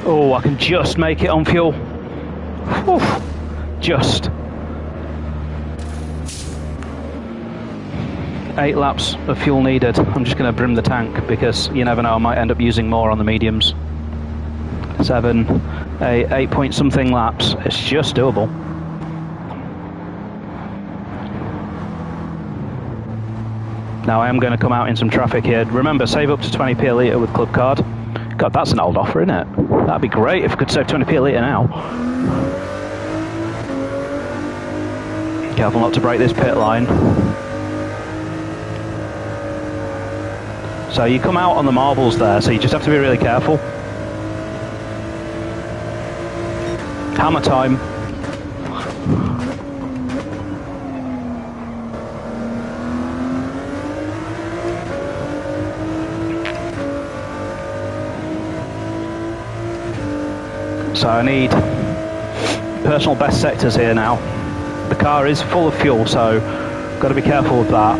Oh, I can just make it on fuel. Whew. Just. 8 laps of fuel needed. I'm just going to brim the tank because you never know, I might end up using more on the mediums. 7, 8 point something laps. It's just doable. Now I am going to come out in some traffic here. Remember, save up to 20p a litre with Club Card. God, that's an old offer, isn't it? That'd be great if we could save 20p a litre now. Careful not to break this pit line. So you come out on the marbles there, so you just have to be really careful. Hammer time. So I need personal best sectors here now. The car is full of fuel, so got to be careful with that.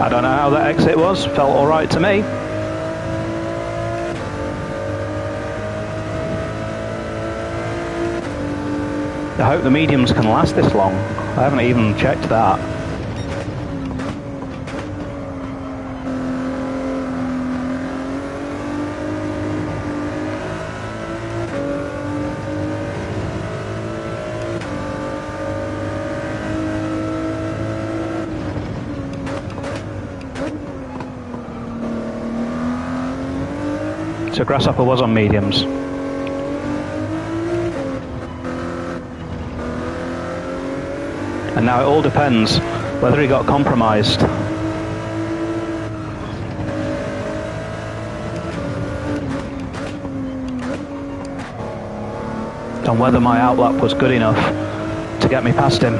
I don't know how that exit was, felt alright to me. I hope the mediums can last this long. I haven't even checked that. So Grasshopper was on mediums. And now it all depends whether he got compromised. And whether my outlap was good enough to get me past him.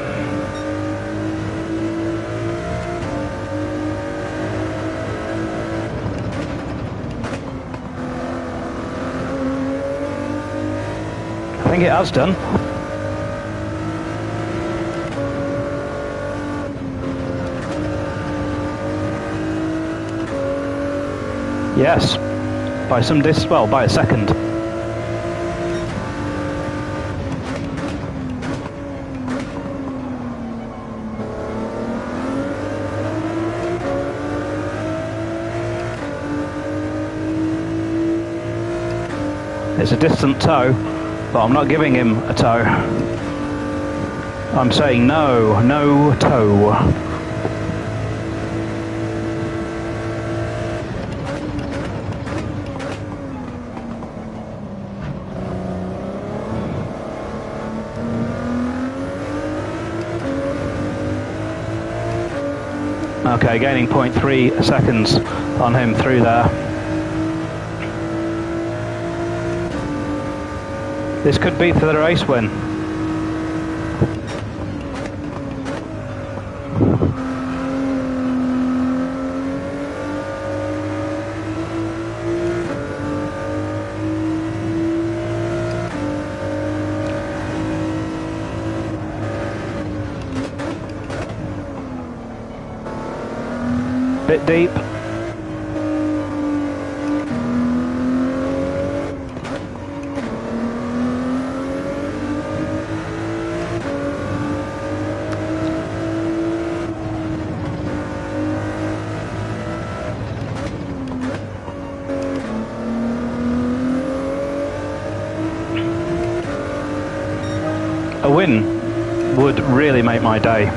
I think it has done. Yes, by some well, by a second. It's a distant tow, but I'm not giving him a tow. I'm saying no, no tow. Okay, gaining 0.3 seconds on him through there. This could be for the race win. Bit deep. A win would really make my day.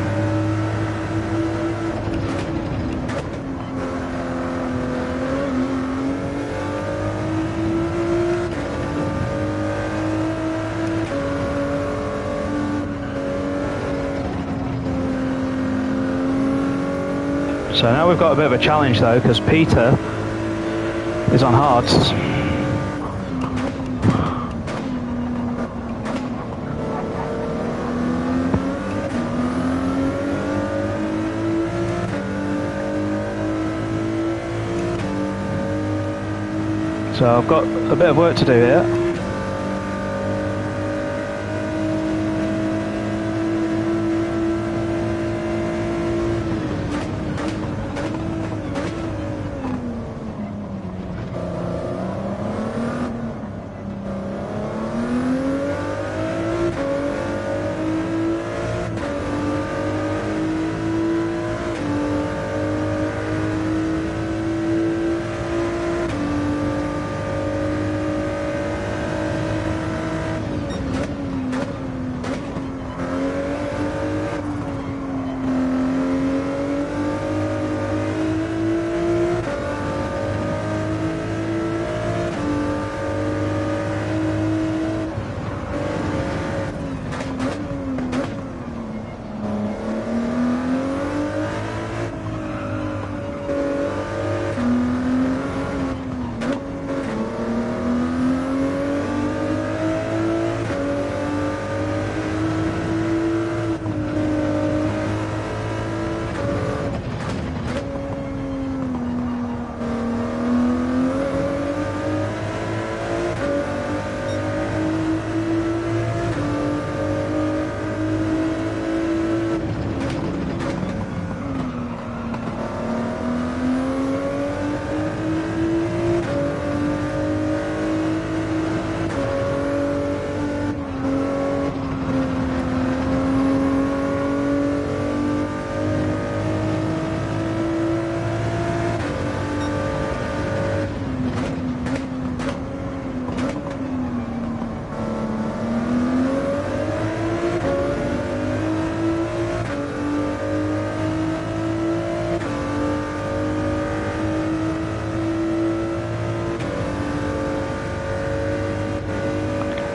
So now we've got a bit of a challenge though, because Peter is on hards. So I've got a bit of work to do here.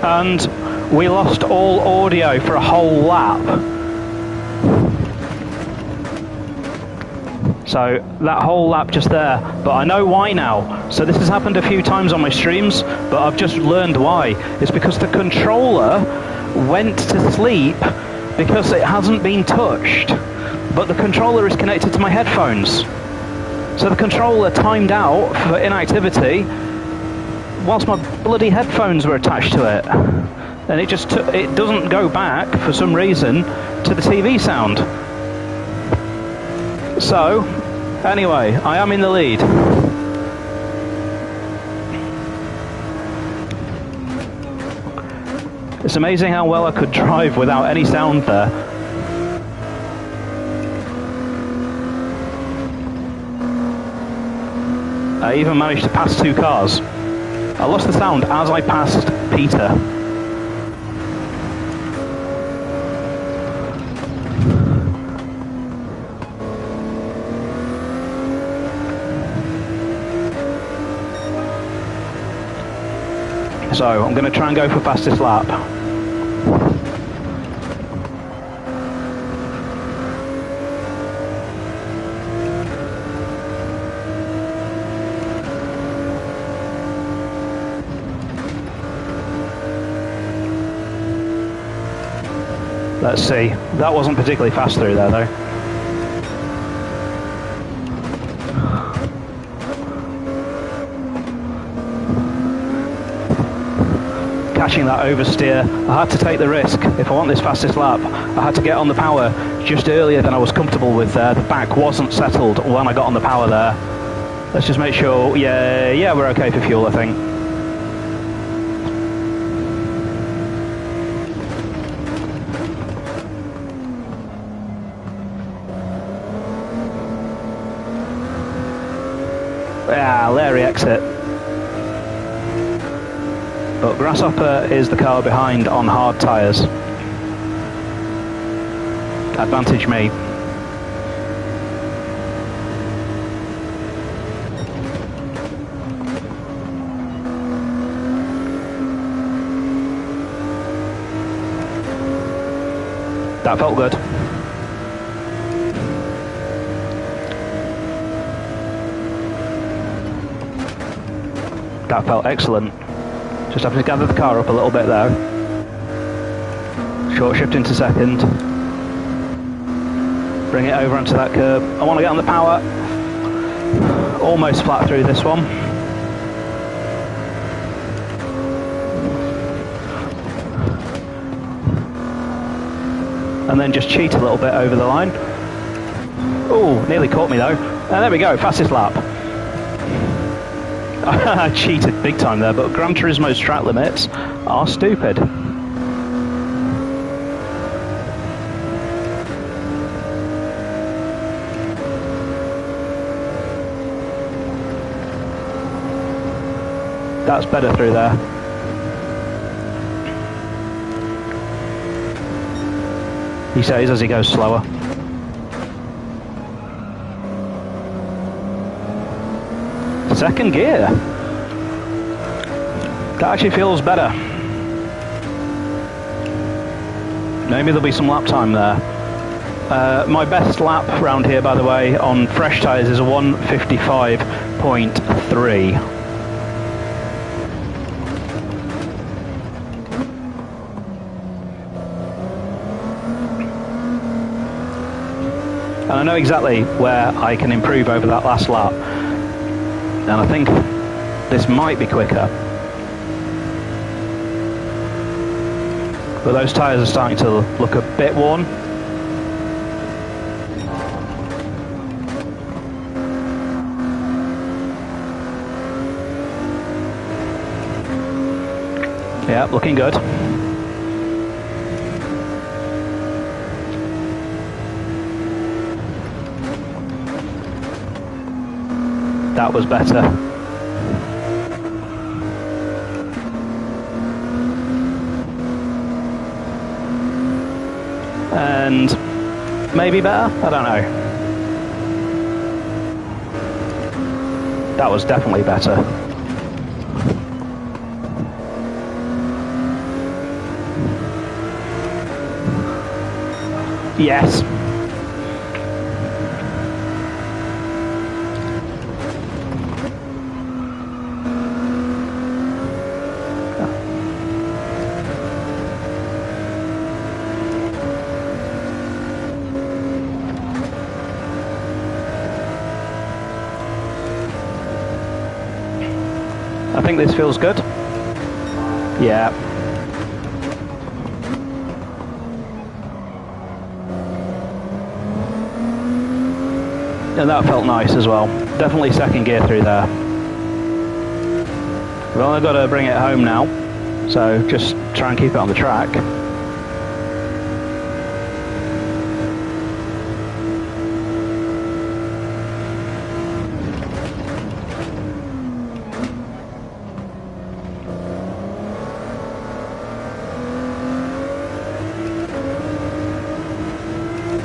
and we lost all audio for a whole lap. So that whole lap just there, but I know why now. So this has happened a few times on my streams, but I've just learned why. It's because the controller went to sleep because it hasn't been touched, but the controller is connected to my headphones. So the controller timed out for inactivity whilst my bloody headphones were attached to it. And it doesn't go back for some reason to the TV sound. So, anyway, I am in the lead. It's amazing how well I could drive without any sound there. I even managed to pass 2 cars. I lost the sound as I passed Peter. So I'm going to try and go for fastest lap. Let's see. That wasn't particularly fast through there though. Catching that oversteer, I had to take the risk. If I want this fastest lap, I had to get on the power just earlier than I was comfortable with there. The back wasn't settled when I got on the power there. Let's just make sure, yeah, we're okay for fuel, I think. Yeah, Larry exit. But Grasshopper is the car behind on hard tyres. Advantage me. That felt good. That felt excellent. Just having to gather the car up a little bit there. Short shift into second. Bring it over onto that curb. I want to get on the power. Almost flat through this one. And then just cheat a little bit over the line. Oh, nearly caught me though. And there we go, fastest lap. I cheated big time there, but Gran Turismo's track limits are stupid. That's better through there. He says as he goes slower. Second gear. That actually feels better. Maybe there'll be some lap time there. My best lap round here, by the way, on fresh tyres is a 1:55.3. And I know exactly where I can improve over that last lap. And I think this might be quicker. But those tyres are starting to look a bit worn. Yeah, looking good. That was better. And maybe better? I don't know. That was definitely better. Yes. I think this feels good. Yeah. And that felt nice as well. Definitely second gear through there. We've only got to bring it home now, so just try and keep it on the track.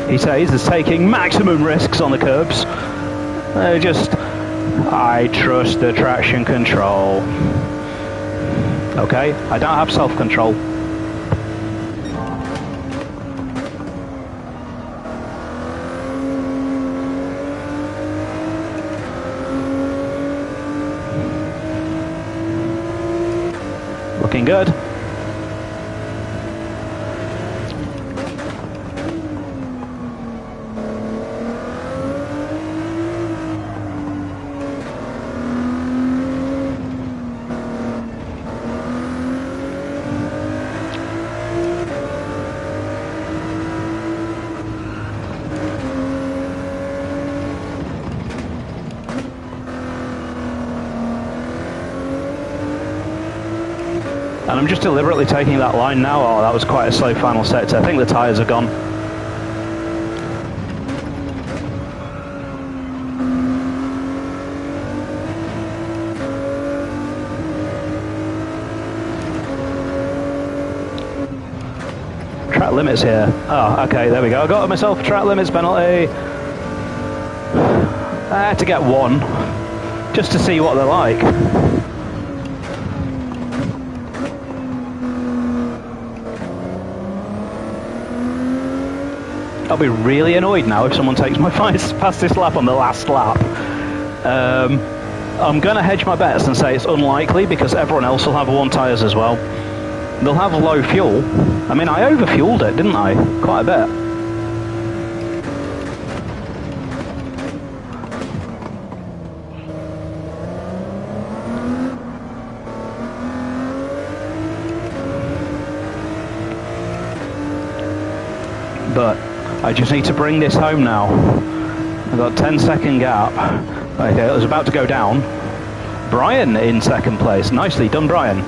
He says he's taking maximum risks on the curbs. I trust the traction control. Okay, I don't have self-control. Looking good. And I'm just deliberately taking that line now. Oh, that was quite a slow final sector. I think the tyres are gone. Track limits here. Oh, okay, there we go. I got myself a track limits penalty. I had to get one, just to see what they're like. I'll be really annoyed now if someone takes my fastest lap on the last lap. I'm going to hedge my bets and say it's unlikely because everyone else will have worn tyres as well. They'll have low fuel. I mean, I overfueled it, didn't I? Quite a bit. But I just need to bring this home now. I've got a 10-second gap. Okay, it was about to go down. Brian in second place. Nicely done, Brian.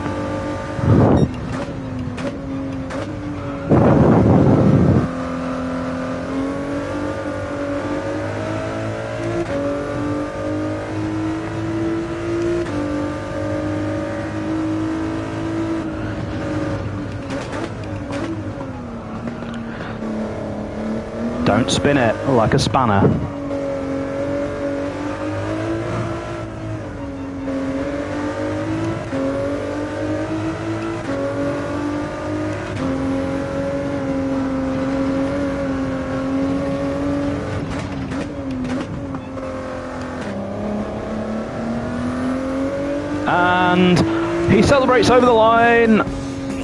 Don't spin it like a spanner. And he celebrates over the line.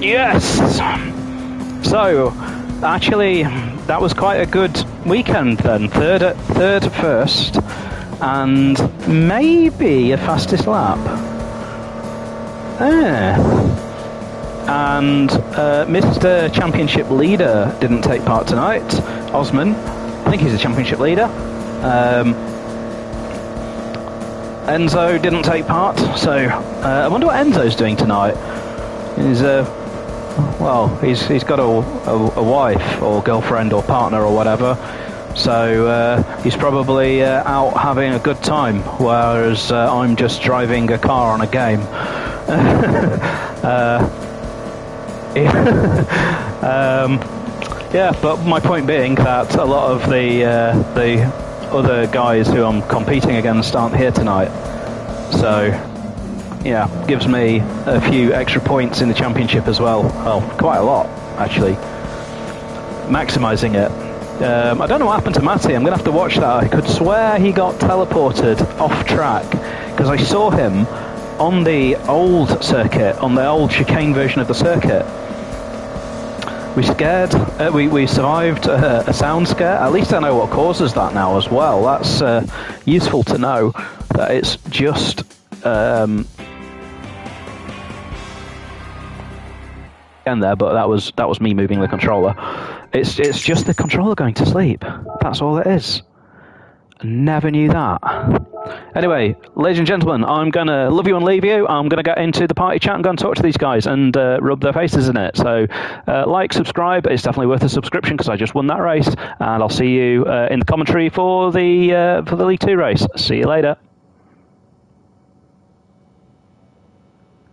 Yes! So, actually, that was quite a good weekend then. Third at first, and maybe a fastest lap. And Mr. Championship Leader didn't take part tonight. Osman, I think he's a championship leader. Enzo didn't take part, so I wonder what Enzo's doing tonight. He's got a wife or girlfriend or partner or whatever, so he's probably out having a good time, whereas I'm just driving a car on a game. Yeah, but my point being that a lot of the other guys who I'm competing against aren't here tonight, so yeah, gives me a few extra points in the championship as well. Well, quite a lot actually. Maximising it. I don't know what happened to Matty. I'm going to have to watch that. I could swear he got teleported off track because I saw him on the old circuit, on the old chicane version of the circuit. We survived a sound scare. At least I know what causes that now as well. That's useful to know that it's just again there, but that was me moving the controller. It's just the controller going to sleep. That's all it is. I never knew that. Anyway, ladies and gentlemen, I'm going to love you and leave you. I'm going to get into the party chat and go and talk to these guys and rub their faces in it. So like, subscribe. It's definitely worth a subscription because I just won that race. And I'll see you in the commentary for the League 2 race. See you later.